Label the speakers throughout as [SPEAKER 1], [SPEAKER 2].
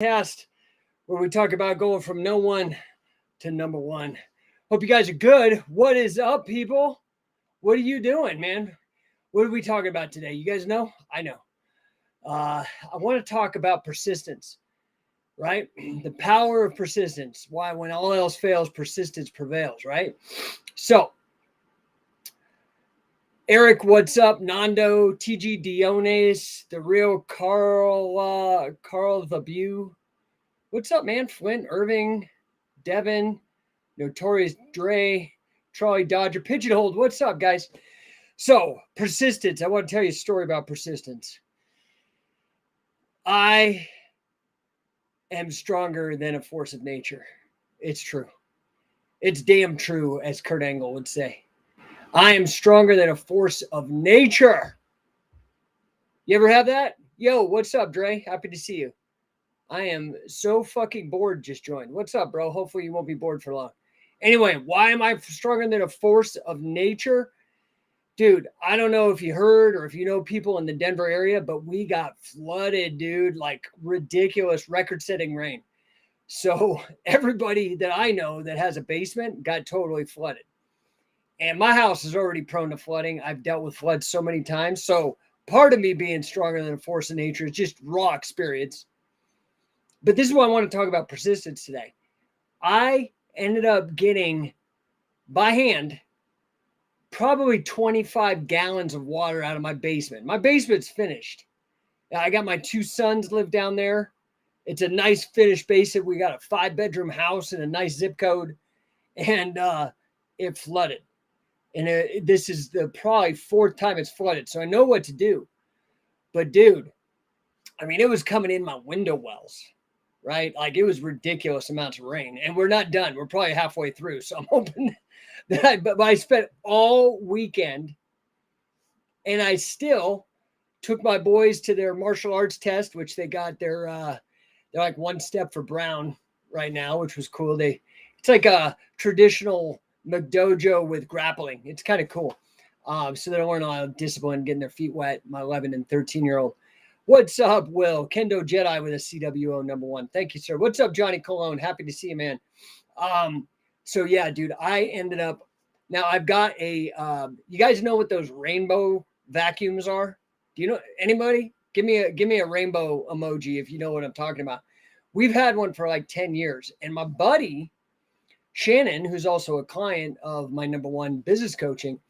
[SPEAKER 1] Podcast where we talk about going from no one to number one. Hope you guys are good. What is up, people? What are you doing, man? What are we talking about today? You guys know? I know. I want to talk about persistence, right? The power of persistence. Why, when all else fails, persistence prevails, right? So, Eric, what's up? Nando, TG Diones, the real Carl the Bew. What's up, man? Flint, Irving, Devin, Notorious Dre, Charlie Dodger, Pigeonholed. What's up, guys? So, persistence. I want to tell you a story about persistence. I am stronger than a force of nature. It's true. It's damn true, as Kurt Angle would say. I am stronger than a force of nature. You ever have that? Yo, what's up, Dre? Happy to see you. I am so fucking bored. Just joined. What's up, bro? Hopefully you won't be bored for long. Anyway, why am I stronger than a force of nature? Dude, I don't know if you heard or if you know people in the Denver area, but we got flooded, dude, like ridiculous record-setting rain. So everybody that I know that has a basement got totally flooded. And my house is already prone to flooding. I've dealt with floods so many times. So part of me being stronger than a force of nature is just raw experience. But this is why I want to talk about persistence today. I ended up getting, by hand, probably 25 gallons of water out of my basement. My basement's finished. I got my two sons live down there. It's a nice finished basement. We got a 5-bedroom house and a nice zip code. And it flooded. And this is the probably 4th time it's flooded. So I know what to do. But dude, I mean, it was coming in my window wells, right? Like it was ridiculous amounts of rain. And we're not done. We're probably halfway through. So I'm hoping that but I spent all weekend and I still took my boys to their martial arts test, which they got they're like one step for brown right now, which was cool. It's like a traditional McDojo with grappling. It's kind of cool. So they don't learn a lot of discipline, getting their feet wet. My 11 and 13-year-old. What's up, Will? Kendo Jedi with a CWO number 1. Thank you, sir. What's up, Johnny Cologne? Happy to see you, man. So yeah, dude, I ended up, now I've got a, you guys know what those rainbow vacuums are? Do you know anybody? Give me a rainbow emoji if you know what I'm talking about. We've had one for like 10 years. And my buddy, Shannon, who's also a client of my number 1 business coaching,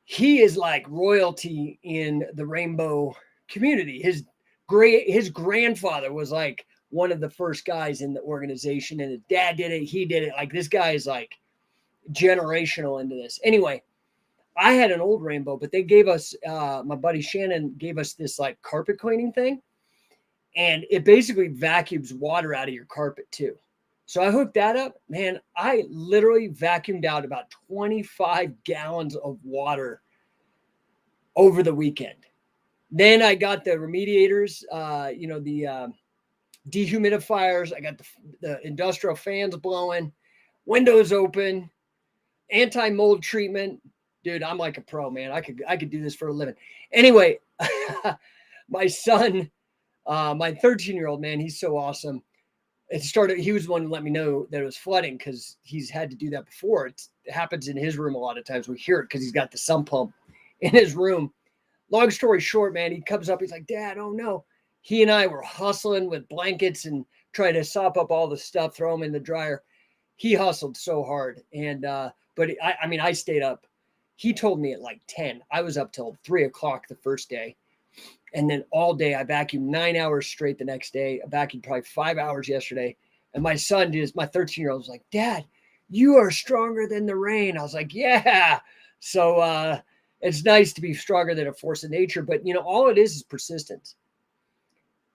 [SPEAKER 1] he is like royalty in the rainbow community. His grandfather was like one of the first guys in the organization, and his dad did it. He did it. Like this guy is like generational into this. Anyway, I had an old rainbow, but they gave us, my buddy Shannon gave us this like carpet cleaning thing, and it basically vacuums water out of your carpet too. So I hooked that up, man. I literally vacuumed out about 25 gallons of water over the weekend. Then I got the remediators, the dehumidifiers. I got the industrial fans blowing, windows open, anti-mold treatment. Dude, I'm like a pro, man. I could do this for a living. Anyway, my son, my 13-year-old, man, he's so awesome. He was the one who let me know that it was flooding because he's had to do that before. It happens in his room a lot of times. We hear it because he's got the sump pump in his room. Long story short, man, he comes up. He's like, Dad, oh no. He and I were hustling with blankets and trying to sop up all the stuff, throw them in the dryer. He hustled so hard. And, but I stayed up. He told me at like 10. I was up till 3 o'clock the first day. And then all day I vacuumed 9 hours straight the next day. I vacuumed probably 5 hours yesterday. And my son, my 13-year-old was like, Dad, you are stronger than the rain. I was like, yeah. So it's nice to be stronger than a force of nature. But, all it is persistence.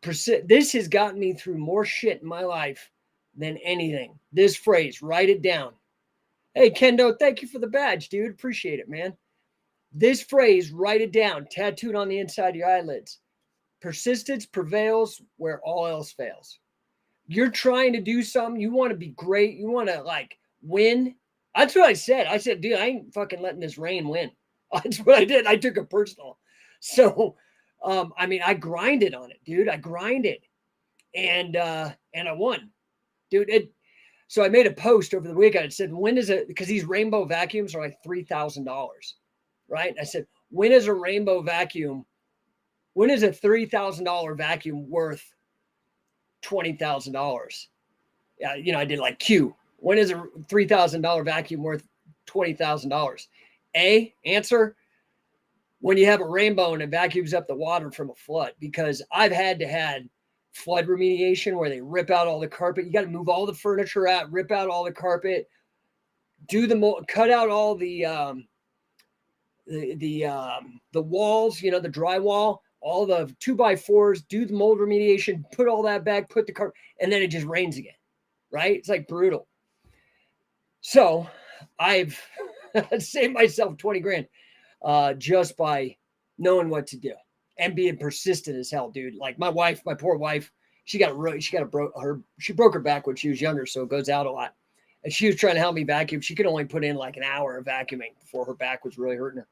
[SPEAKER 1] This has gotten me through more shit in my life than anything. This phrase, write it down. Hey, Kendo, thank you for the badge, dude. Appreciate it, man. This phrase, write it down, tattooed on the inside of your eyelids. Persistence prevails where all else fails. You're trying to do something. You want to be great. You want to win. That's what I said. I said, dude, I ain't fucking letting this rain win. That's what I did. I took it personal. So, I grinded on it, dude. I grinded. and I won, dude. So I made a post over the weekend. It said, when is it? Because these rainbow vacuums are like $3,000, right? I said, when is a rainbow vacuum? When is a $3,000 vacuum worth $20,000? Yeah, I did like Q. When is a $3,000 vacuum worth $20,000? Answer, when you have a rainbow and it vacuums up the water from a flood. Because I've had flood remediation where they rip out all the carpet. You got to move all the furniture out, rip out all the carpet, cut out all the walls, the drywall, all the 2x4s, do the mold remediation, put all that back, put the carpet, and then it just rains again, right? It's like brutal. So I've saved myself 20 grand just by knowing what to do and being persistent as hell, dude. Like my poor wife, she broke her back when she was younger, so it goes out a lot. And she was trying to help me vacuum. She could only put in like an hour of vacuuming before her back was really hurting her.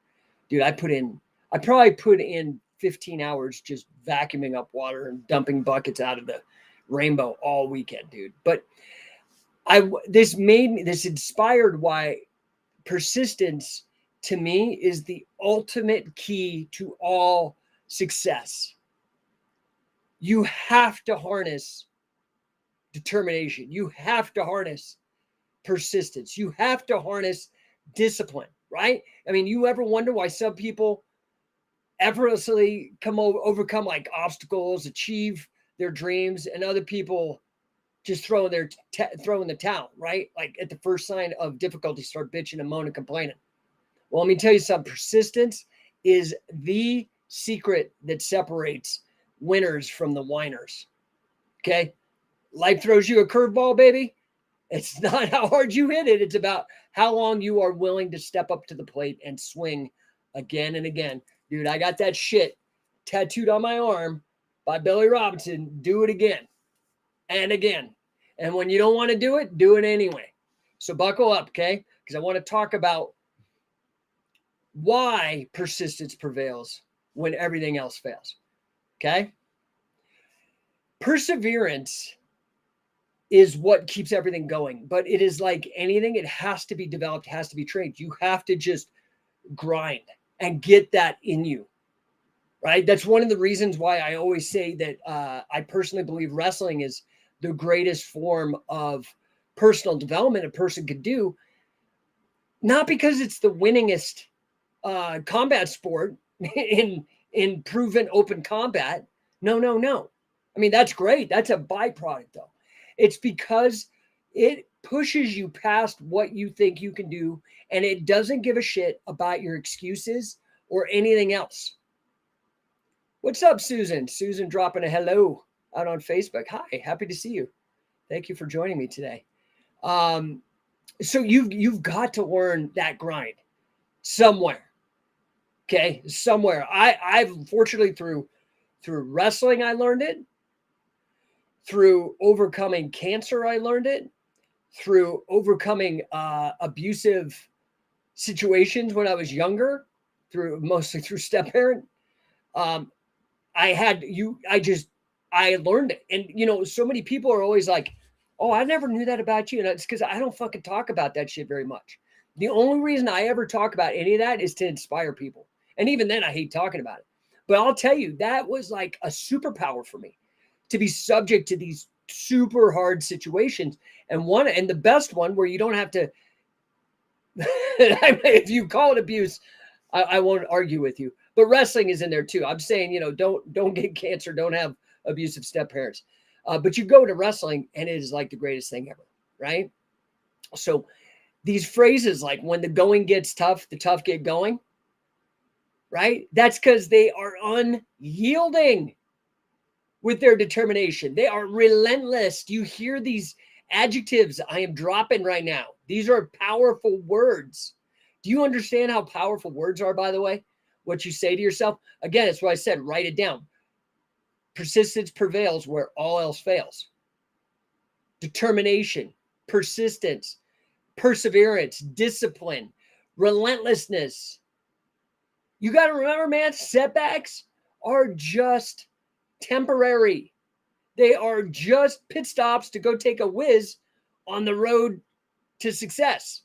[SPEAKER 1] Dude, I probably put in 15 hours just vacuuming up water and dumping buckets out of the rainbow all weekend, dude. But this inspired why persistence to me is the ultimate key to all success. You have to harness determination. You have to harness persistence. You have to harness discipline, right? I mean, you ever wonder why some people effortlessly overcome like obstacles, achieve their dreams, and other people just throw in the towel, right? Like at the first sign of difficulty, start bitching and moaning, complaining. Well, let me tell you something. Persistence is the secret that separates winners from the whiners. Okay? Life throws you a curveball, baby. It's not how hard you hit it. It's about how long you are willing to step up to the plate and swing again and again. Dude, I got that shit tattooed on my arm by Billy Robinson. Do it again and again. And when you don't want to do it anyway. So buckle up, okay? Because I want to talk about why persistence prevails when everything else fails. Okay? Perseverance is what keeps everything going, but it is like anything. It has to be developed, has to be trained. You have to just grind and get that in you, right? That's one of the reasons why I always say that I personally believe wrestling is the greatest form of personal development a person could do, not because it's the winningest combat sport in proven open combat. No. I mean, that's great. That's a byproduct, though. It's because it pushes you past what you think you can do, and it doesn't give a shit about your excuses or anything else. What's up, Susan? Susan dropping a hello out on Facebook. Hi, happy to see you. Thank you for joining me today. So you've got to learn that grind somewhere. Okay, somewhere. I've fortunately through wrestling, I learned it. Through overcoming cancer, I learned it. Through overcoming abusive situations when I was younger, mostly through step parent. I learned it. And so many people are always like, oh, I never knew that about you. And it's because I don't fucking talk about that shit very much. The only reason I ever talk about any of that is to inspire people. And even then I hate talking about it. But I'll tell you, that was like a superpower for me, to be subject to these super hard situations. And the best one where you don't have to, if you call it abuse, I won't argue with you, but wrestling is in there too. I'm saying, don't get cancer, don't have abusive step parents. But you go to wrestling and it is like the greatest thing ever, right? So these phrases like, when the going gets tough, the tough get going, right? That's because they are unyielding with their determination. They are relentless. Do you hear these adjectives I am dropping right now? These are powerful words. Do you understand how powerful words are, by the way? What you say to yourself? Again, that's what I said. Write it down. Persistence prevails where all else fails. Determination, persistence, perseverance, discipline, relentlessness. You got to remember, man, setbacks are just temporary. They are just pit stops to go take a whiz on the road to success.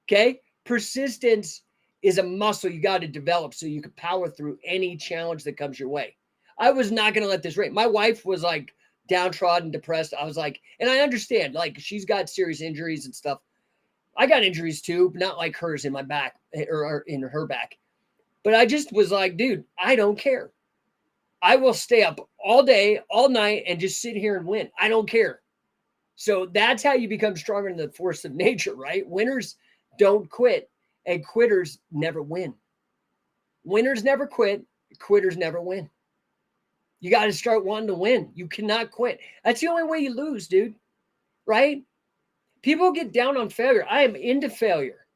[SPEAKER 1] Okay? Persistence is a muscle you got to develop so you can power through any challenge that comes your way. I was not going to let this rain. My wife was like downtrodden, depressed. I was like, and I understand, like she's got serious injuries and stuff. I got injuries too, not like hers in my back or in her back. But I just was like, dude, I don't care. I will stay up all day, all night, and just sit here and win. I don't care. So that's how you become stronger in the force of nature, right? Winners don't quit, and quitters never win. Winners never quit, quitters never win. You got to start wanting to win. You cannot quit. That's the only way you lose, dude, right? People get down on failure. I am into failure.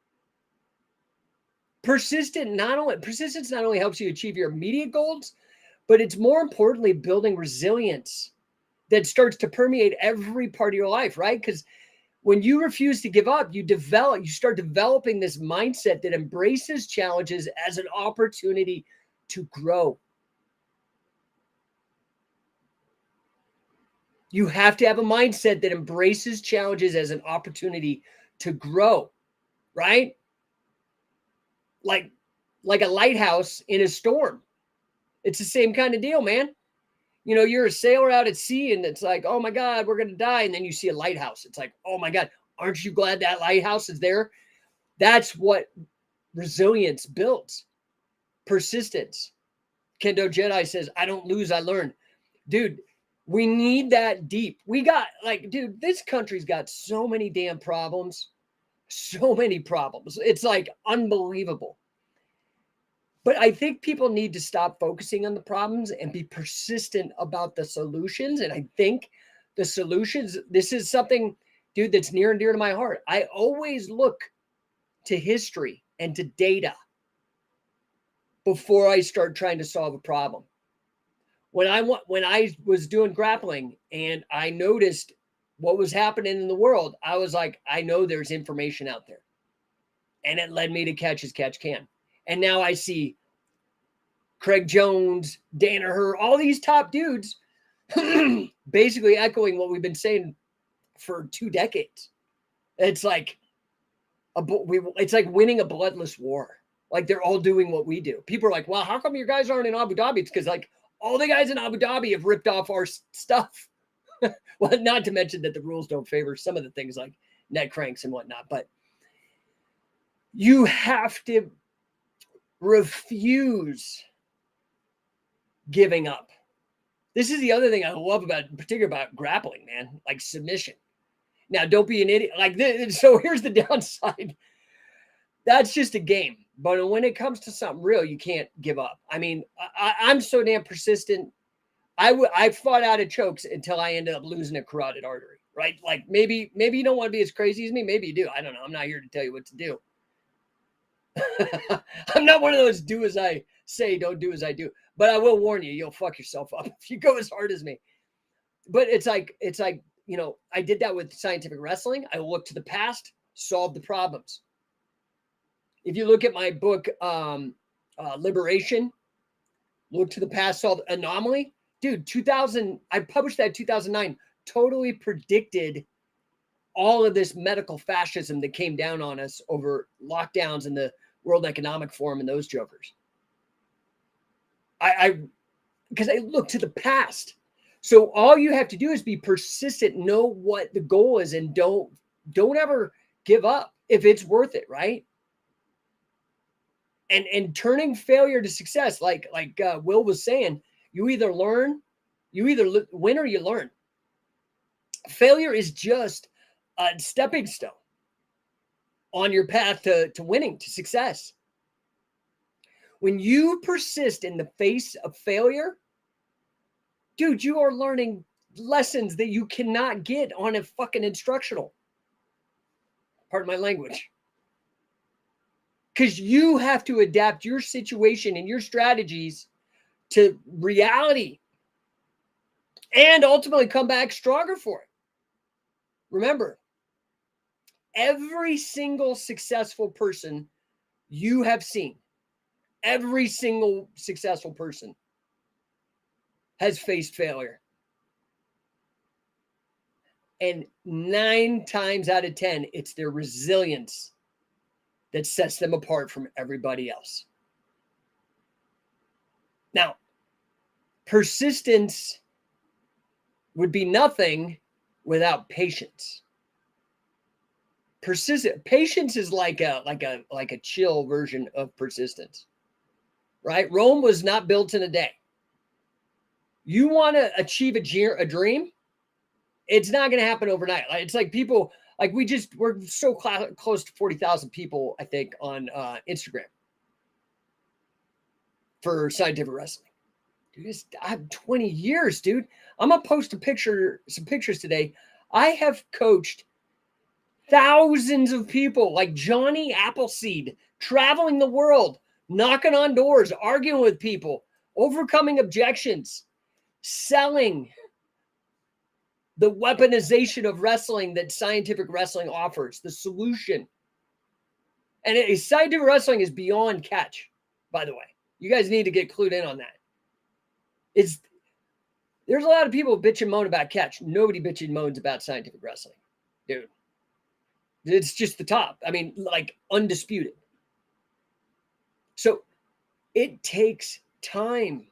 [SPEAKER 1] Persistence not only helps you achieve your immediate goals, but it's more importantly building resilience that starts to permeate every part of your life, right? Because when you refuse to give up, you start developing this mindset that embraces challenges as an opportunity to grow. You have to have a mindset that embraces challenges as an opportunity to grow, right? Like a lighthouse in a storm. It's the same kind of deal, man. You know, you're a sailor out at sea and it's like, oh my God, we're going to die. And then you see a lighthouse. It's like, oh my God, aren't you glad that lighthouse is there? That's what resilience builds. Persistence. Kendo Jedi says, I don't lose, I learn. Dude, we need that deep. We got dude, this country's got so many damn problems. So many problems. It's like unbelievable. But I think people need to stop focusing on the problems and be persistent about the solutions. And I think the solutions, this is something, dude, that's near and dear to my heart. I always look to history and to data before I start trying to solve a problem. When I was doing grappling and I noticed what was happening in the world, I was like, I know there's information out there. And it led me to Catch as Catch Can. And now I see Craig Jones, Danaher, all these top dudes basically echoing what we've been saying for 2 decades. It's like it's like winning a bloodless war. Like they're all doing what we do. People are like, well, how come your guys aren't in Abu Dhabi? It's because like all the guys in Abu Dhabi have ripped off our stuff. Well, not to mention that the rules don't favor some of the things like net cranks and whatnot. But you have to refuse giving up. This is the other thing I love about, particularly about grappling, man, like submission. Now, don't be an idiot. Like this, so here's the downside. That's just a game. But when it comes to something real, you can't give up. I mean, I'm so damn persistent. I fought out of chokes until I ended up losing a carotid artery, right? Like maybe you don't want to be as crazy as me. Maybe you do. I don't know. I'm not here to tell you what to do. I'm not one of those do as I say, don't do as I do. But I will warn you, you'll fuck yourself up if you go as hard as me. But it's like, you know, I did that with scientific wrestling. I look to the past, solve the problems. If you look at my book, Liberation, look to the past, solve Anomaly. Dude, 2000, I published that in 2009, totally predicted all of this medical fascism that came down on us over lockdowns and the World Economic Forum and those jokers. Because I look to the past. So all you have to do is be persistent, know what the goal is, and don't ever give up if it's worth it, right? And turning failure to success, like Will was saying, you either win or you learn. Failure is just a stepping stone on your path to winning, to success. When you persist in the face of failure, dude, you are learning lessons that you cannot get on a fucking instructional. Pardon my language. Because you have to adapt your situation and your strategies to reality and ultimately come back stronger for it. Remember, every single successful person you have seen, every single successful person has faced failure. And 9 times out of 10, it's their resilience that sets them apart from everybody else. Now, persistence would be nothing without patience. Patience is like a chill version of persistence, right? Rome was not built in a day. You want to achieve a dream, it's not going to happen overnight. It's like people, like we're so close to 40,000 people, I think, on Instagram for Scientific Wrestling. Dude, I have 20 years, dude. I'm going to post some pictures today. I have coached thousands of people like Johnny Appleseed, traveling the world, knocking on doors, arguing with people, overcoming objections, selling the weaponization of wrestling that Scientific Wrestling offers, the solution. And Scientific Wrestling is beyond catch, by the way. You guys need to get clued in on that. There's a lot of people bitch and moan about catch. Nobody bitch and moans about Scientific Wrestling, dude. It's just the top. I mean, like undisputed. So it takes time.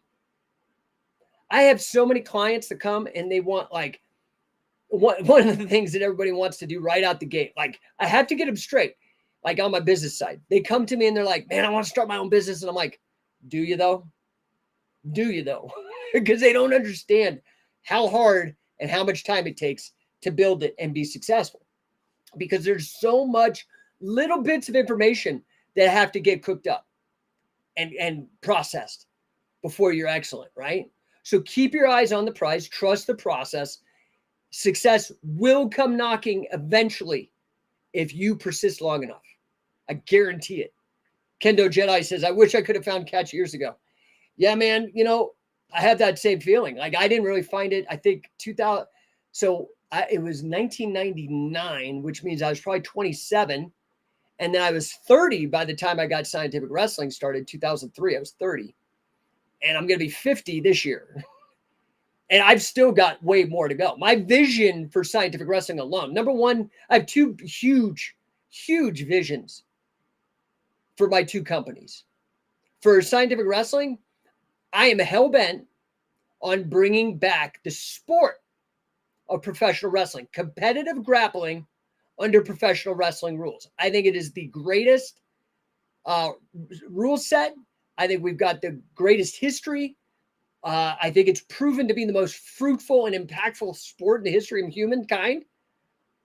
[SPEAKER 1] I have so many clients that come and they want like one of the things that everybody wants to do right out the gate. Like I have to get them straight. Like on my business side, they come to me and they're like, man, I want to start my own business. And I'm like, do you though? Do you though? Because they don't understand how hard and how much time it takes to build it and be successful. Because there's so much little bits of information that have to get cooked up and processed before you're excellent, right? So keep your eyes on the prize, trust the process. Success will come knocking eventually if you persist long enough. I guarantee it. Kendo Jedi says, I wish I could have found catch years ago. Yeah, man, I have that same feeling. Like I didn't really find it, I think 2000. So it was 1999, which means I was probably 27. And then I was 30 by the time I got Scientific Wrestling started, 2003. I was 30. And I'm going to be 50 this year. And I've still got way more to go. My vision for Scientific Wrestling alone, number one, I have 2 huge visions for my 2 companies. For Scientific Wrestling, I am hell-bent on bringing back the sport of professional wrestling, competitive grappling under professional wrestling rules. I think it is the greatest rule set. I think we've got the greatest history. I think it's proven to be the most fruitful and impactful sport in the history of humankind.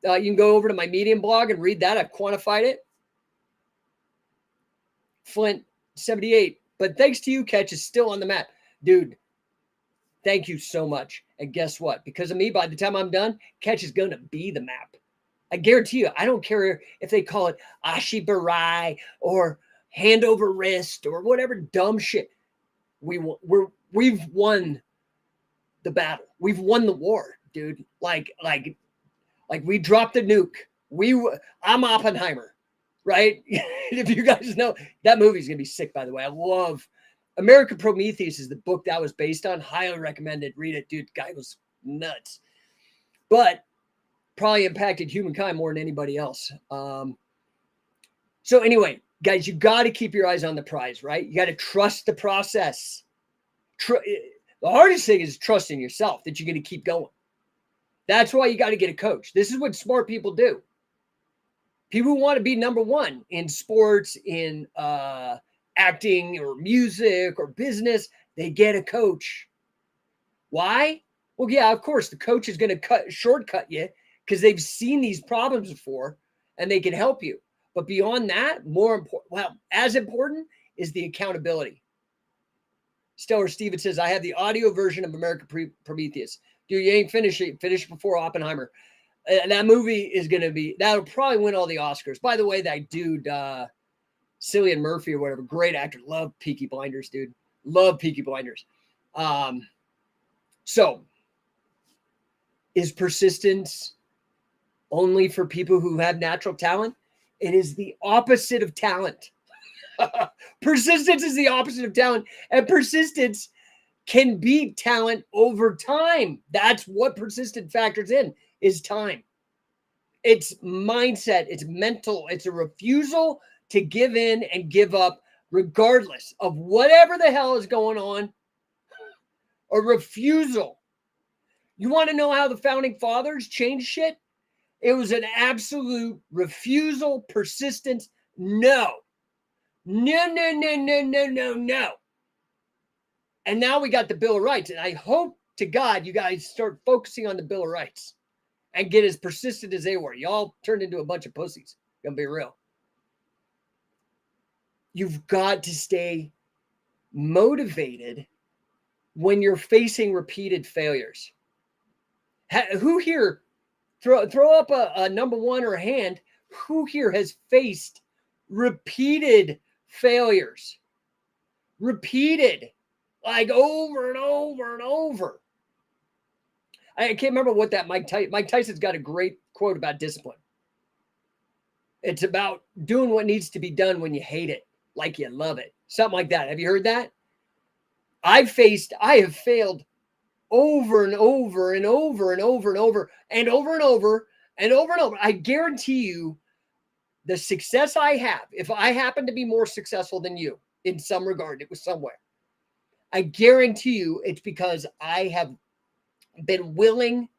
[SPEAKER 1] You can go over to my Medium blog and read that. I've quantified it. Flint, 78. But thanks to you, Catch is still on the map. Dude, thank you so much. And guess what? Because of me, by the time I'm done, Catch is going to be the map. I guarantee you, I don't care if they call it Ashibarai or hand over wrist or whatever dumb shit. We've won the battle. We've won the war, dude. Like we dropped the nuke. I'm Oppenheimer, right? If you guys know, that movie's gonna be sick, by the way. I love American Prometheus is the book that was based on. Highly recommended. Read it, dude. Guy was nuts. But probably impacted humankind more than anybody else. So anyway, guys, you got to keep your eyes on the prize, right? You got to trust the process. The hardest thing is trusting yourself that you're going to keep going. That's why you got to get a coach. This is what smart people do. People who want to be number one in sports, in acting or music or business, they get a coach. Why? Well, yeah, of course, the coach is going to shortcut you because they've seen these problems before and they can help you. But beyond that, as important is the accountability. Stellar Steven says, I have the audio version of American Prometheus. Dude, you ain't finished it. Finish before Oppenheimer. That movie is going to be, that'll probably win all the Oscars. By the way, that dude, Cillian Murphy or whatever, great actor. Love Peaky Blinders, dude. Love Peaky Blinders. So, is persistence only for people who have natural talent? It is the opposite of talent. Persistence is the opposite of talent. And persistence can beat talent over time. That's what persistent factors in, is time. It's mindset, it's mental, it's a refusal to give in and give up regardless of whatever the hell is going on. A refusal. You want to know how the founding fathers changed shit? It was an absolute refusal, persistence. No. No, no, no, no, no, no, no. And now we got the Bill of Rights. And I hope to God you guys start focusing on the Bill of Rights and get as persistent as they were. Y'all turned into a bunch of pussies. Gonna be real. You've got to stay motivated when you're facing repeated failures. Who here, throw up a number one or a hand, who here has faced repeated failures? Repeated, like over and over and over. I can't remember what that Mike Tyson's got a great quote about discipline. It's about doing what needs to be done when you hate it, like you love it. Something like that. Have you heard that? I have failed over and over and over and over and over and over and over and over and over. I guarantee you the success I have, if I happen to be more successful than you in some regard, it was somewhere. I guarantee you it's because I have been willing.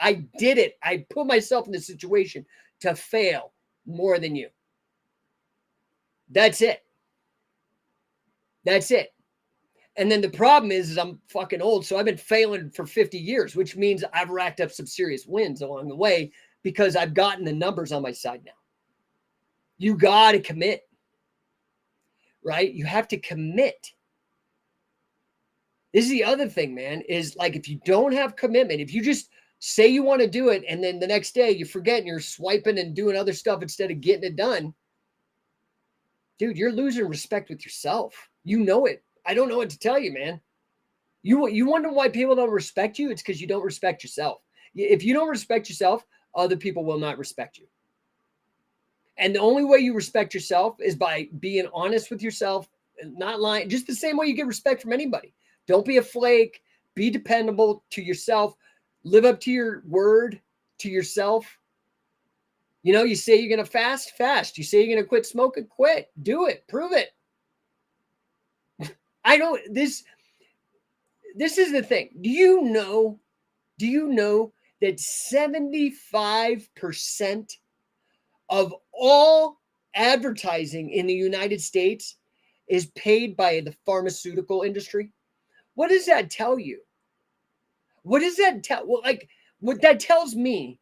[SPEAKER 1] I did it. I put myself in the situation to fail more than you. That's it. That's it. And then the problem is I'm fucking old. So I've been failing for 50 years, which means I've racked up some serious wins along the way because I've gotten the numbers on my side now. You got to commit, right? You have to commit. This is the other thing, man, is like if you don't have commitment, if you just say you want to do it and then the next day you forget and you're swiping and doing other stuff instead of getting it done, dude, you're losing respect with yourself. You know it. I don't know what to tell you, man. You wonder why people don't respect you? It's because you don't respect yourself. If you don't respect yourself, other people will not respect you. And the only way you respect yourself is by being honest with yourself, not lying, just the same way you get respect from anybody. Don't be a flake. Be dependable to yourself. Live up to your word to yourself. You know, you say you're going to fast. You say you're going to quit smoking, quit. Do it. Prove it. I don't, this is the thing. Do you know that 75% of all advertising in the United States is paid by the pharmaceutical industry? What does that tell you? What does that tell? Well, like what that tells me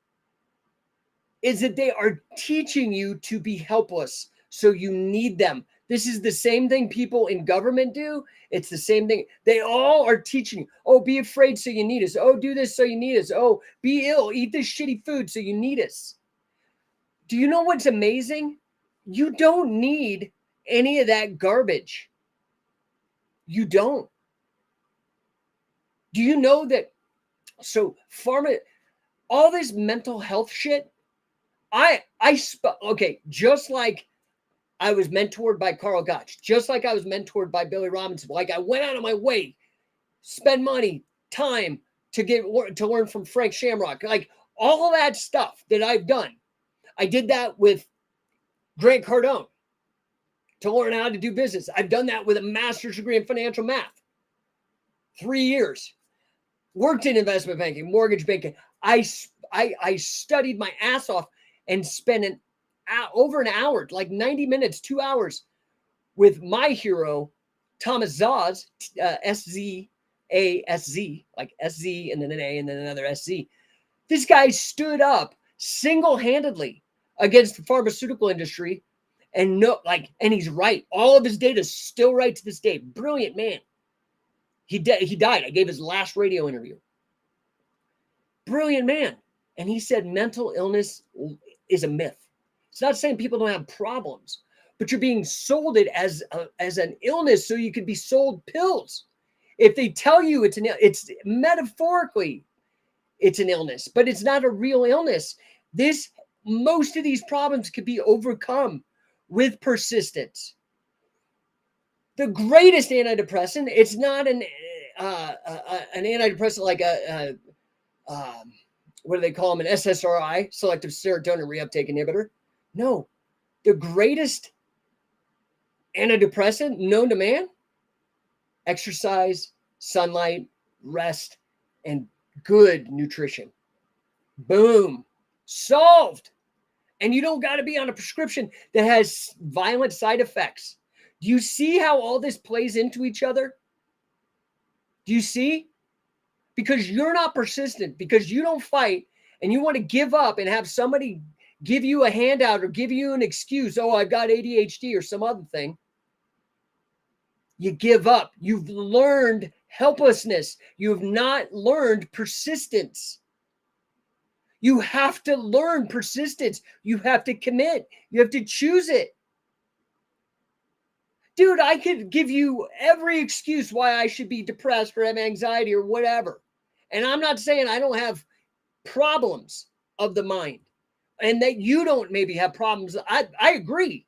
[SPEAKER 1] is that they are teaching you to be helpless. So you need them. This is the same thing people in government do. It's the same thing. They all are teaching you. Oh, be afraid so you need us. Oh, do this so you need us. Oh, be ill. Eat this shitty food so you need us. Do you know what's amazing? You don't need any of that garbage. You don't. Do you know that? So all this mental health shit, okay, just like I was mentored by Carl Gotch, just like I was mentored by Billy Robinson, like I went out of my way, spend money, time to learn from Frank Shamrock, like all of that stuff that I've done. I did that with Grant Cardone to learn how to do business. I've done that with a master's degree in financial math. 3 years. Worked in investment banking, mortgage banking. I studied my ass off and spent over an hour, like 90 minutes, 2 hours with my hero, Thomas Zaz, S-Z-A-S-Z, like S-Z and then an A and then another S-Z. This guy stood up single-handedly against the pharmaceutical industry and he's right. All of his data is still right to this day. Brilliant man. He died. I gave his last radio interview. Brilliant man. And he said mental illness is a myth. It's not saying people don't have problems, but you're being sold it as an illness so you can be sold pills. If they tell you it's metaphorically, it's an illness, but it's not a real illness. Most of these problems could be overcome with persistence. The greatest antidepressant, it's not an antidepressant like what do they call them? An SSRI, selective serotonin reuptake inhibitor. No, the greatest antidepressant known to man, exercise, sunlight, rest, and good nutrition. Boom, solved. And you don't got to be on a prescription that has violent side effects. Do you see how all this plays into each other? Do you see? Because you're not persistent, because you don't fight, and you want to give up and have somebody give you a handout or give you an excuse. Oh, I've got ADHD or some other thing. You give up. You've learned helplessness. You have not learned persistence. You have to learn persistence. You have to commit. You have to choose it. Dude, I could give you every excuse why I should be depressed or have anxiety or whatever. And I'm not saying I don't have problems of the mind and that you don't maybe have problems. I agree.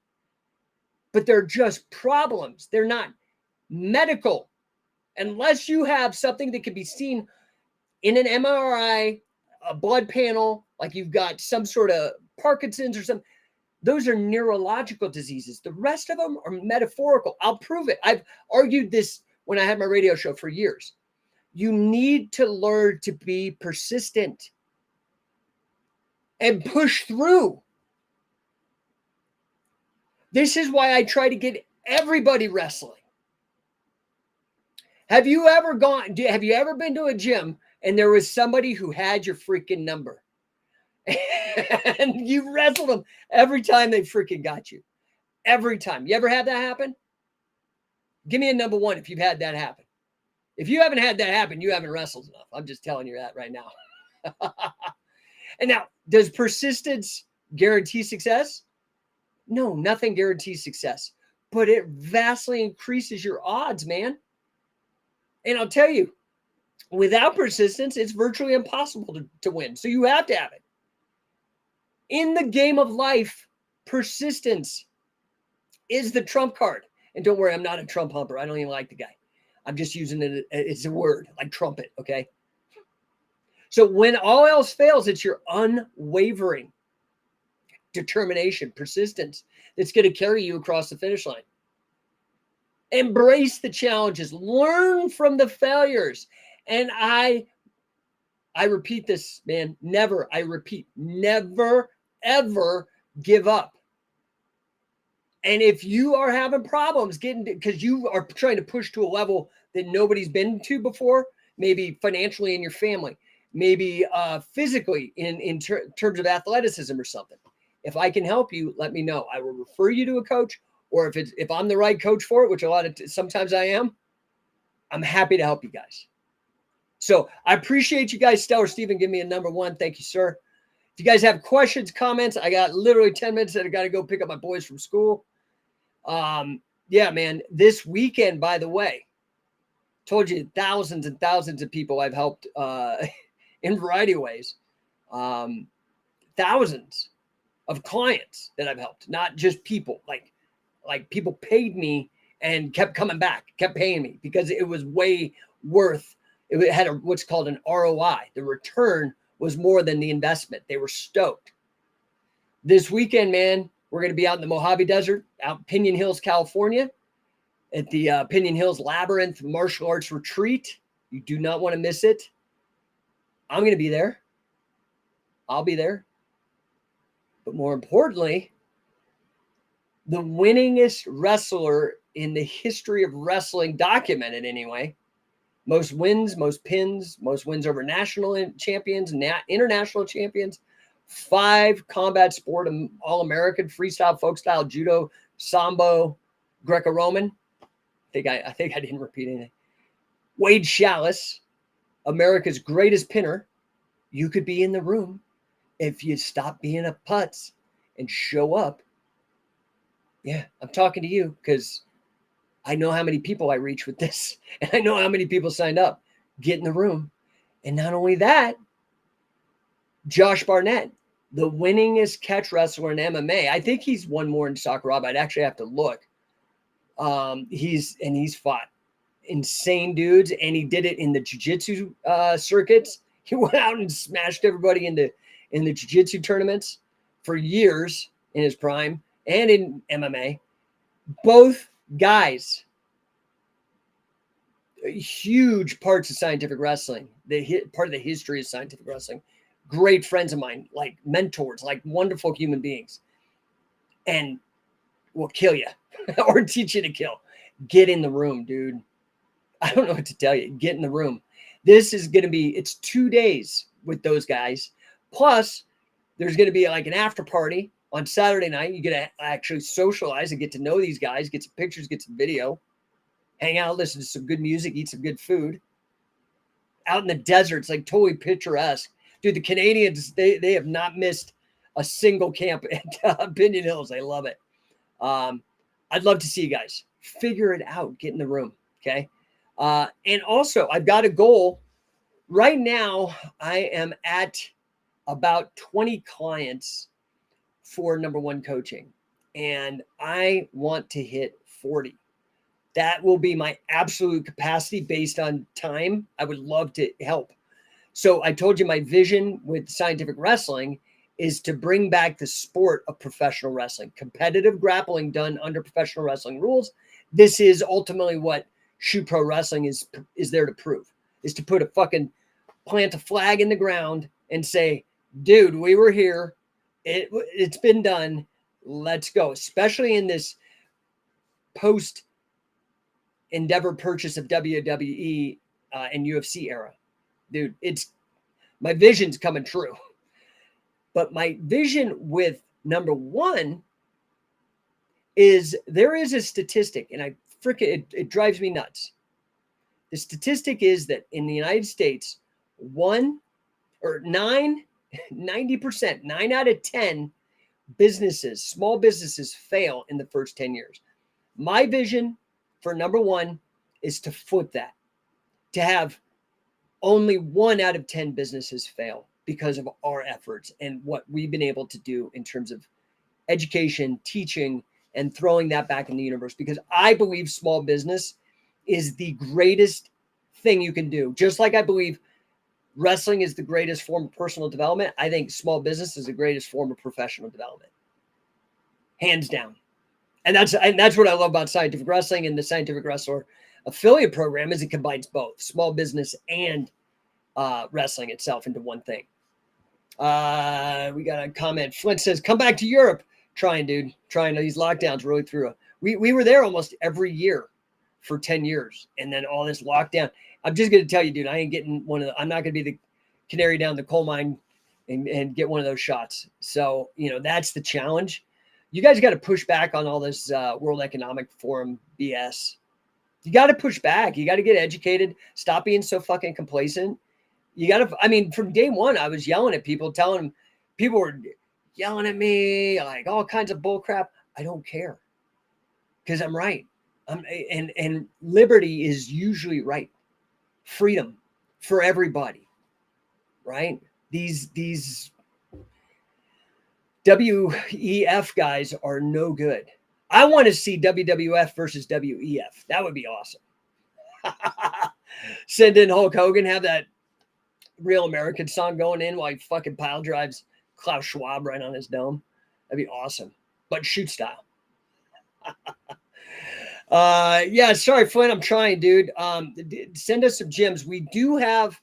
[SPEAKER 1] But they're just problems. They're not medical. Unless you have something that can be seen in an MRI, a blood panel, like you've got some sort of Parkinson's or something. Those are neurological diseases. The rest of them are metaphorical. I'll prove it. I've argued this when I had my radio show for years. You need to learn to be persistent and push through. This is why I try to get everybody wrestling. Have you ever been to a gym and there was somebody who had your freaking number? And you wrestled them every time they freaking got you. Every time. You ever had that happen? Give me a number one if you've had that happen. If you haven't had that happen, you haven't wrestled enough. I'm just telling you that right now. And now, does persistence guarantee success? No, nothing guarantees success. But it vastly increases your odds, man. And I'll tell you, without persistence, it's virtually impossible to win. So you have to have it. In the game of life, persistence is the trump card. And don't worry, I'm not a Trump humper. I don't even like the guy. I'm just using it. It's a word like trumpet. Okay. So when all else fails, it's your unwavering determination, persistence that's going to carry you across the finish line. Embrace the challenges, learn from the failures. And I repeat this, man, never ever give up. And if you are having problems because you are trying to push to a level that nobody's been to before, maybe financially in your family, maybe physically in terms of athleticism or something. If I can help you, let me know. I will refer you to a coach, or if I'm the right coach for it, which sometimes I am, I'm happy to help you guys. So I appreciate you guys. Stellar Steven, give me a number one. Thank you, sir. If you guys have questions, comments, I got literally 10 minutes that I got to go pick up my boys from school. Yeah, man, this weekend, by the way, told you thousands and thousands of people I've helped in a variety of ways. Thousands of clients that I've helped, not just people. Like people paid me and kept coming back, kept paying me because it was way worth. It had what's called an ROI. The return was more than the investment. They were stoked. This weekend, man, we're going to be out in the Mojave Desert, out in Pinion Hills, California, at the Pinion Hills Labyrinth Martial Arts Retreat. You do not want to miss it. I'm going to be there. I'll be there. But more importantly, the winningest wrestler in the history of wrestling, documented anyway, most wins, most pins, most wins over national champions, international champions, 5 combat sport, All-American, freestyle, folk style, judo, sambo, Greco-Roman. I think I didn't repeat anything. Wade Chalice, America's greatest pinner. You could be in the room if you stop being a putz and show up. Yeah, I'm talking to you because I know how many people I reach with this, and I know how many people signed up. Get in the room. And not only that, Josh Barnett, the winningest catch wrestler in MMA. I think he's won more in Sakuraba. I'd actually have to look. He's fought insane dudes, and he did it in the jiu-jitsu circuits. He went out and smashed everybody in the jiu-jitsu tournaments for years in his prime and in MMA. Both guys, huge parts of scientific wrestling, part of the history of scientific wrestling. Great friends of mine, like mentors, like wonderful human beings, and will kill you or teach you to kill. Get in the room, dude. I don't know what to tell you. Get in the room. This is going to be, it's 2 days with those guys. Plus, there's going to be like an after party on Saturday night. You get to actually socialize and get to know these guys, get some pictures, get some video, hang out, listen to some good music, eat some good food. Out in the desert, it's like totally picturesque. Dude, the Canadians, they have not missed a single camp at Pinion Hills. I love it. I'd love to see you guys. Figure it out. Get in the room, okay? And also, I've got a goal. Right now, I am at about 20 clients for No1 coaching, and I want to hit 40. That will be my absolute capacity based on time. I would love to help. So I told you my vision with scientific wrestling is to bring back the sport of professional wrestling, competitive grappling done under professional wrestling rules. This is ultimately what Shoot Pro Wrestling is there to prove, is to plant a flag in the ground and say, dude, we were here. It's been done. Let's go. Especially in this post Endeavor purchase of WWE and UFC era. Dude, my vision's coming true. But my vision with No1 is there is a statistic, and it drives me nuts. The statistic is that in the United States, 90%, 9 out of 10 businesses, small businesses fail in the first 10 years. My vision for No1 is to flip that, to have only 1 out of 10 businesses fail because of our efforts and what we've been able to do in terms of education, teaching, and throwing that back in the universe, because I believe small business is the greatest thing you can do. Just like I believe wrestling is the greatest form of personal development, I think small business is the greatest form of professional development. Hands down. And that's what I love about Scientific Wrestling and the Scientific Wrestler affiliate program is it combines both small business and wrestling itself into one thing. We got a comment. Flint says, come back to Europe. Trying, dude. Trying. These lockdowns really threw. We were there almost every year for 10 years. And then all this lockdown. I'm just going to tell you, dude, I ain't getting I'm not going to be the canary down the coal mine and get one of those shots. So, that's the challenge. You guys got to push back on all this World Economic Forum BS. You got to push back. You got to get educated. Stop being so fucking complacent. You got to, from day one, I was yelling at people, telling them, people were yelling at me, like all kinds of bull crap. I don't care because I'm right. And liberty is usually right. Freedom for everybody, right? These WEF guys are no good. I want to see WWF versus WEF. That would be awesome. Send in Hulk Hogan, have that Real American song going in while he fucking pile drives Klaus Schwab right on his dome. That'd be awesome. But shoot style. Yeah, sorry, Flynn. I'm trying, dude. Send us some gems. We do have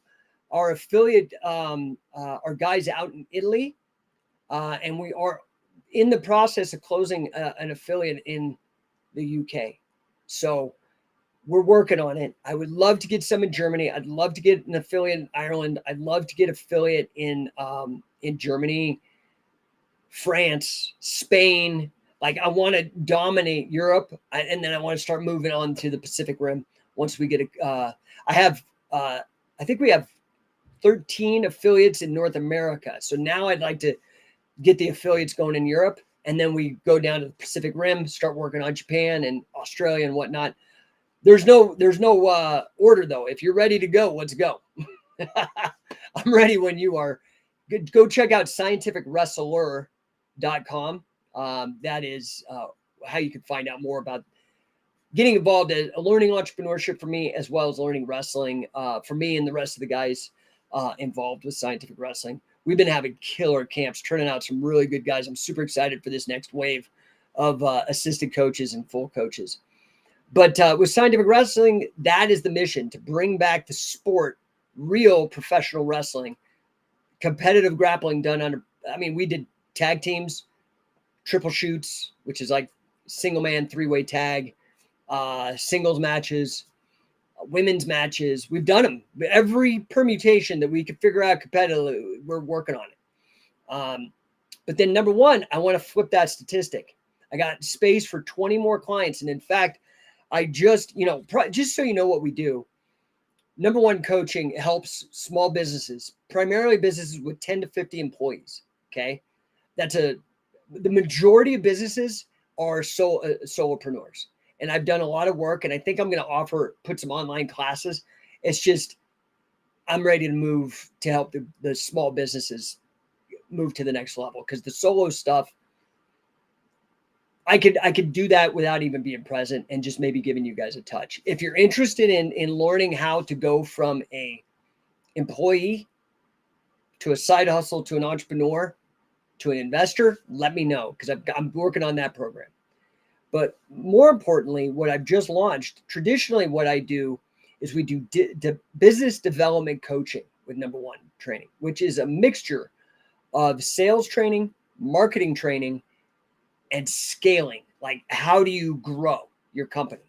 [SPEAKER 1] our affiliate, our guys out in Italy. And we are in the process of closing an affiliate in the UK. So we're working on it. I would love to get some in Germany. I'd love to get an affiliate in Ireland. I'd love to get affiliate in Germany, France, Spain. Like I want to dominate Europe, and then I want to start moving on to the Pacific Rim. Once we get I think we have 13 affiliates in North America. So now I'd like to get the affiliates going in Europe, and then we go down to the Pacific Rim, start working on Japan and Australia and whatnot. There's no order though. If you're ready to go, let's go. I'm ready when you are. Go check out scientificwrestler.com. That is how you can find out more about getting involved in learning entrepreneurship for me, as well as learning wrestling for me and the rest of the guys involved with scientific wrestling. We've been having killer camps, turning out some really good guys. I'm super excited for this next wave of assistant coaches and full coaches. But with scientific wrestling, that is the mission, to bring back the sport, real professional wrestling, competitive grappling done under, I mean, we did tag teams, triple shoots, which is like single man, 3-way tag, singles matches, women's matches. We've done them. Every permutation that we could figure out competitively, we're working on it. But then number one, I want to flip that statistic. I got space for 20 more clients. And in fact, I just, just so you know what we do, number one coaching helps small businesses, primarily businesses with 10 to 50 employees. Okay. The majority of businesses are solopreneurs. And I've done a lot of work, and I think I'm going to put some online classes. It's just, I'm ready to move to help the small businesses move to the next level, because the solo stuff, I could do that without even being present and just maybe giving you guys a touch. If you're interested in learning how to go from a employee to a side hustle to an entrepreneur to an investor, let me know, because I'm working on that program. But more importantly, what I've just launched, traditionally what I do is we do business development coaching with number one training, which is a mixture of sales training, marketing training, and scaling. Like, how do you grow your company?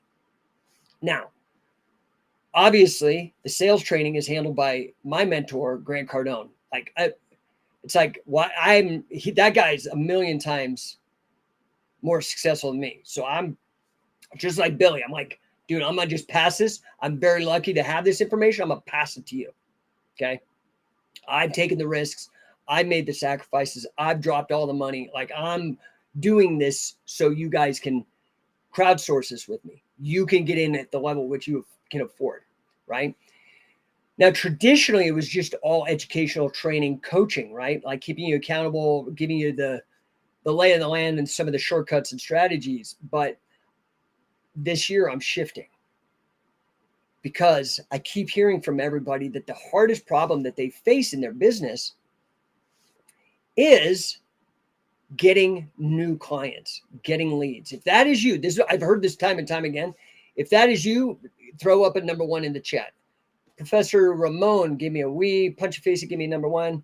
[SPEAKER 1] Now, obviously, the sales training is handled by my mentor, Grant Cardone. That guy's a million times more successful than me. So I'm just like Billy. I'm like, dude, I'm going to just pass this. I'm very lucky to have this information. I'm going to pass it to you. Okay. I've taken the risks. I made the sacrifices. I've dropped all the money. Like, I'm doing this so you guys can crowdsource this with me. You can get in at the level which you can afford, right? Now, traditionally, it was just all educational training, coaching, right? Like keeping you accountable, giving you the lay of the land and some of the shortcuts and strategies. But this year I'm shifting, because I keep hearing from everybody that the hardest problem that they face in their business is getting new clients, getting leads. If that is you, I've heard this time and time again. If that is you, throw up a number one in the chat. Professor Ramon, give me a wee, punch a face and give me a number one.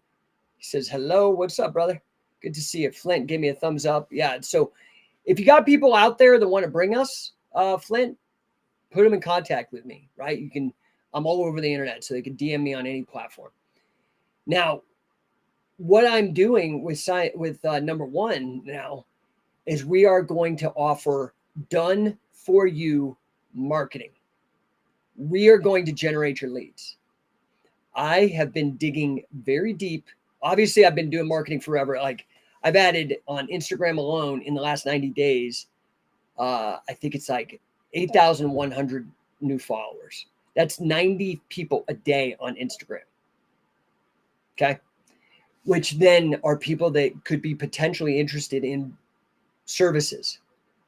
[SPEAKER 1] He says, hello, what's up, brother? Good to see you. Flint, give me a thumbs up. Yeah, so if you got people out there that want to bring us, Flint, put them in contact with me, right? I'm all over the internet, so they can DM me on any platform. Now, what I'm doing with number one now is we are going to offer done for you marketing. We are going to generate your leads. I have been digging very deep. Obviously, I've been doing marketing forever. Like, I've added on Instagram alone in the last 90 days, I think it's like 8,100 new followers. That's 90 people a day on Instagram. Okay. Which then are people that could be potentially interested in services,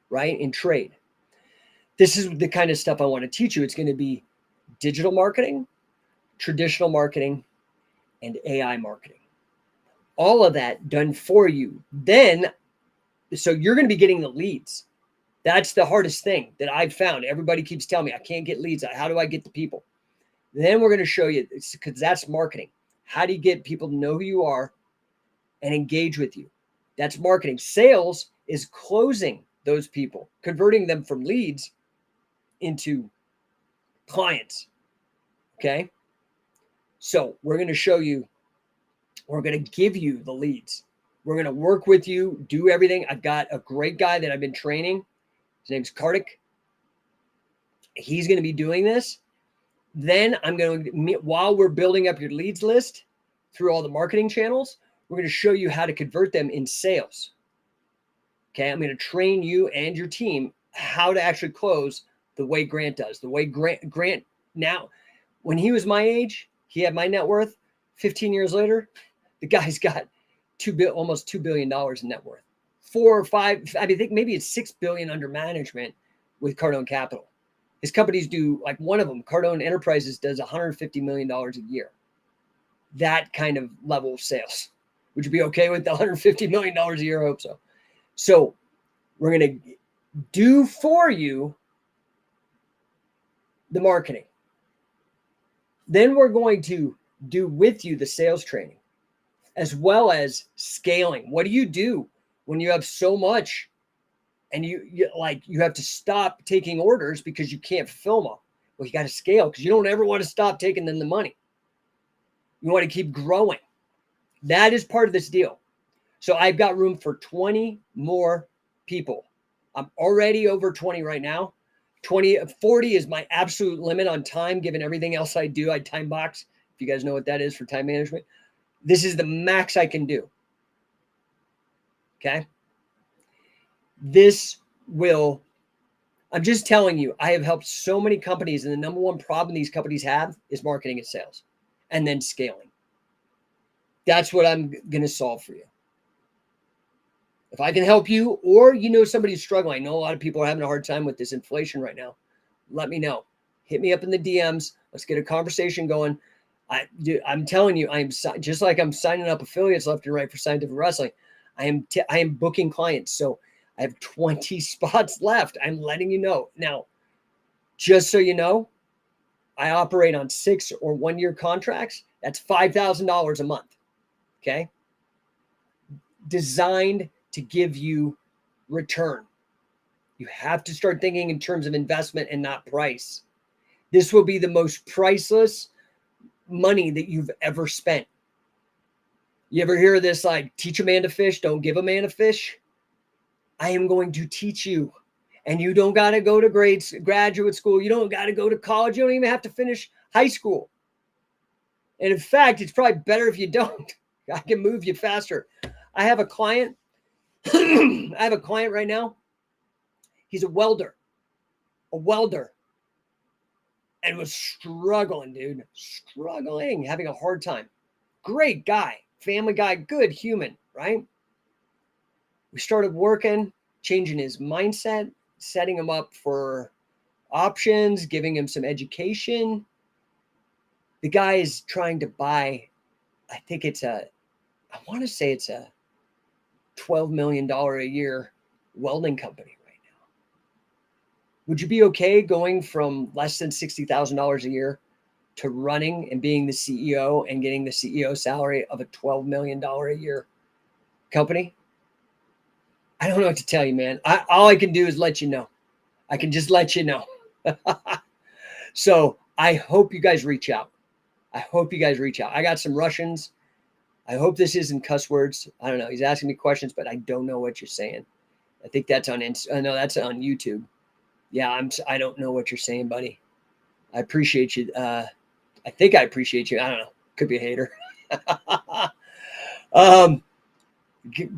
[SPEAKER 1] right? In trade. This is the kind of stuff I want to teach you. It's going to be digital marketing, traditional marketing, and AI marketing. All of that done for you. Then, so you're going to be getting the leads. That's the hardest thing that I've found. Everybody keeps telling me, I can't get leads. How do I get the people? Then we're going to show you, because that's marketing. How do you get people to know who you are and engage with you? That's marketing. Sales is closing those people, converting them from leads into clients. Okay. So we're going to show you, we're going to give you the leads. We're going to work with you, do everything. I've got a great guy that I've been training. His name's Kartik. He's going to be doing this. Then I'm going to, while we're building up your leads list through all the marketing channels, we're going to show you how to convert them in sales. Okay. I'm going to train you and your team how to actually close the way Grant does. The way Grant now, when he was my age, he had my net worth. 15 years later, the guy's got almost $2 billion in net worth. 4 or 5, I think maybe it's $6 billion under management with Cardone Capital. His companies do, like one of them, Cardone Enterprises, does $150 million a year. That kind of level of sales. Would you be okay with the $150 million a year? I hope so. So we're going to do for you the marketing. Then we're going to do with you the sales training, as well as scaling. What do you do when you have so much and you have to stop taking orders because you can't fulfill them? Well, you got to scale, because you don't ever want to stop taking them the money. You want to keep growing. That is part of this deal. So I've got room for 20 more people. I'm already over 20 right now. 40 is my absolute limit on time, given everything else I do. I time box, if you guys know what that is for time management. This is the max I can do. Okay. I'm just telling you, I have helped so many companies, and the number one problem these companies have is marketing and sales, and then scaling. That's what I'm going to solve for you. If I can help you, or you know somebody's struggling, I know a lot of people are having a hard time with this inflation right now, let me know. Hit me up in the DMs. Let's get a conversation going. I'm telling you, I'm just like I'm signing up affiliates left and right for Scientific Wrestling. I am booking clients. So I have 20 spots left. I'm letting you know. Now, just so you know, I operate on 6 or 1 year contracts. That's $5,000 a month. Okay. Designed to give you return. You have to start thinking in terms of investment and not price. This will be the most priceless money that you've ever spent. You ever hear of this, like, teach a man to fish, don't give a man a fish? I am going to teach you. And you don't got to go to graduate school. You don't got to go to college. You don't even have to finish high school. And in fact, it's probably better if you don't. I can move you faster. I have a client. Right now. He's a welder. And was struggling, dude. Having a hard time. Great guy. Family guy. Good human, right? We started working, changing his mindset, setting him up for options, giving him some education. The guy is trying to buy, I want to say it's a $12 million a year welding company right now. Would you be okay going from less than $60,000 a year to running and being the CEO and getting the CEO salary of a $12 million a year company? I don't know what to tell you, man. All I can do is let you know. I can just let you know. So I hope you guys reach out. I got some Russians. I hope this isn't cuss words. I don't know. He's asking me questions, but I don't know what you're saying. I think that's on that's on YouTube. Yeah, I don't know what you're saying, buddy. I appreciate you. I think I appreciate you. I don't know. Could be a hater.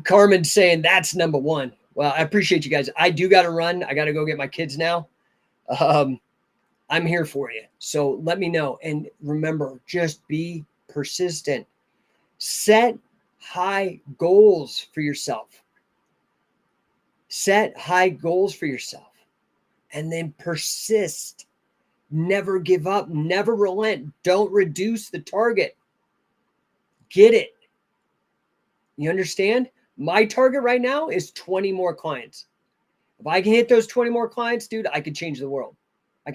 [SPEAKER 1] Carmen's saying that's number one. Well, I appreciate you guys. I do got to run. I got to go get my kids now. I'm here for you. So let me know. And remember, just be persistent. Set high goals for yourself. And then persist. Never give up. Never relent. Don't reduce the target. Get it. You understand? My target right now is 20 more clients. If I can hit those 20 more clients, dude, I could change the world. I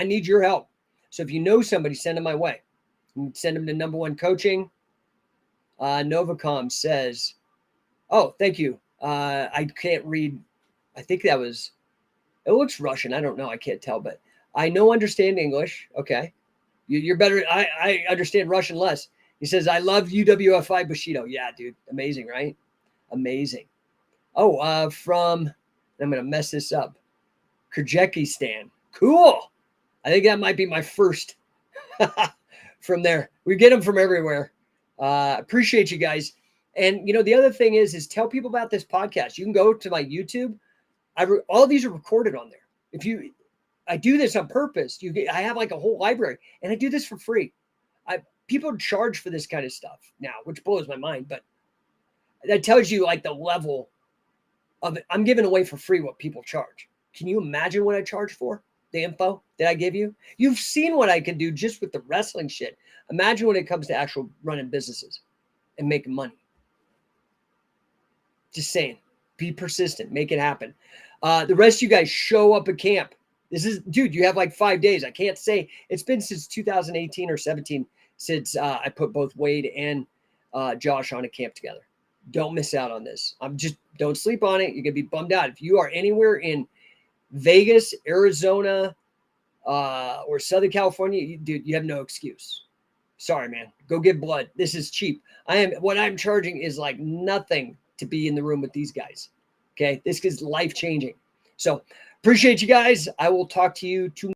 [SPEAKER 1] need your help. So if you know somebody, send them my way. Send them to No1 Coaching. Novacom says, oh, thank you. I can't read. I think it looks Russian. I don't know. I can't tell, but I understand English. Okay. You're better. I understand Russian less. He says, I love UWFI Bushido. Yeah, dude. Amazing, right? Amazing. Oh, I'm going to mess this up. Kyrgyzstan. Cool. I think that might be my first from there. We get them from everywhere. Appreciate you guys. And, the other thing is tell people about this podcast. You can go to my YouTube. All these are recorded on there. I do this on purpose. I have like a whole library, and I do this for free. People charge for this kind of stuff now, which blows my mind, but that tells you like the level of it. I'm giving away for free what people charge. Can you imagine what I charge for the info that I give you? You've seen what I can do just with the wrestling shit. Imagine when it comes to actual running businesses and making money. Just saying, be persistent, make it happen. The rest of you guys show up at camp. This is, dude, you have like 5 days. I can't say it's been since 2018 or 17 since I put both Wade and Josh on a camp together. Don't miss out on this. Don't sleep on it. You're gonna be bummed out if you are anywhere in Vegas, Arizona, or Southern California. Dude, you have no excuse. Sorry, man. Go give blood. This is cheap. What I'm charging is like nothing to be in the room with these guys. Okay, this is life changing. So appreciate you guys. I will talk to you tomorrow.